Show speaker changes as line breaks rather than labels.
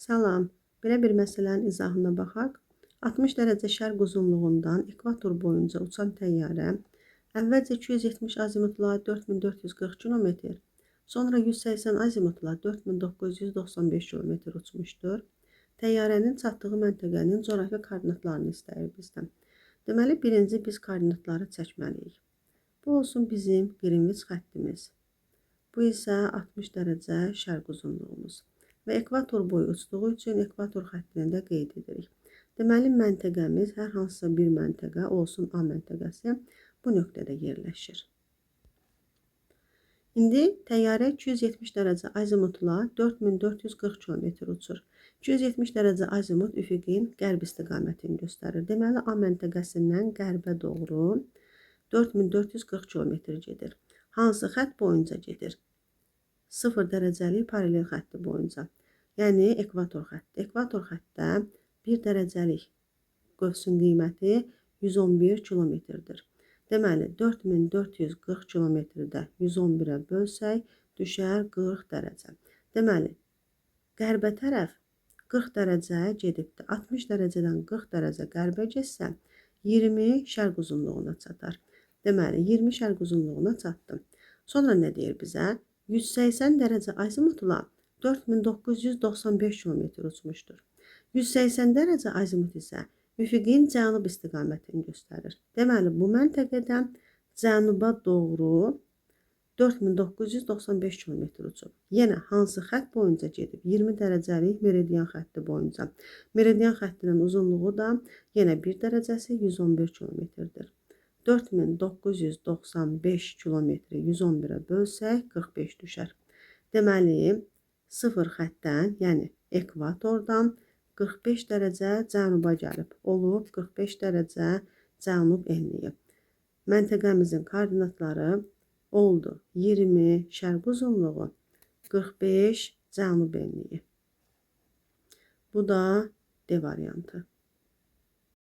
Salam, belə bir məsələnin izahına baxaq. 60 dərəcə şərq uzunluğundan ekvator boyunca uçan təyyarə əvvəlcə 270 azimutla 4440 km, sonra 180 azimutla 4995 km uçmuşdur. Təyyarənin çatdığı məntəqənin coğrafi koordinatlarını istəyir bizdən. Deməli, birinci biz koordinatları çəkməliyik. Bu olsun bizim Greenwich xəttimiz. Bu isə 60 dərəcə şərq uzunluğumuz. Və ekvator boyu uçduğu üçün ekvator xəttini də qeyd edirik. Deməli, məntəqəmiz hər hansısa bir məntəqə olsun A məntəqəsi bu nöqtədə yerləşir. İndi təyyarə 270 dərəcə azimutla 4440 km uçur. 270 dərəcə azimut üfüqin qərb istiqamətini göstərir. Deməli, A məntəqəsindən qərbə doğru 4440 km gedir. Hansı xətt boyunca gedir? 0 dərəcəlik paralel xətti boyunca. Yəni, ekvator xətti. Ekvator xəttdə 1 dərəcəlik qövsün qiyməti 111 kilometrdir. Deməli, 4440 kilometrdə 111-ə bölsək, düşər 40 dərəcə. Deməli, qərbə tərəf 40 dərəcə gedibdir. 60 dərəcədən 40 dərəcə qərbə getsə, 20 şərq uzunluğuna çatar. Deməli, 20 şərq uzunluğuna çatdı. Sonra nə deyir bizə? 180 dərəcə azimutla 4995 km uçmuşdur. 180 dərəcə azimut isə üfüqin cənub istiqamətini göstərir. Deməli, bu məntəqədən cənuba doğru 4995 km uçub. Yenə hansı xətt boyunca gedib? 20 dərəcəlik meridian xətti boyunca. Meridian xəttinin uzunluğu da yenə 1 dərəcəsi 111 km-dir. 4995 kilometri 111-ə bölsək 45 düşər. Deməli, 0 xəttdən, yəni ekvatordan 45 dərəcə cənuba gəlib. Olub 45 dərəcə cənub enliyi. Məntəqəmizin koordinatları oldu 20 şərq uzunluğu, 45 cənub enliyi. Bu da D variantı.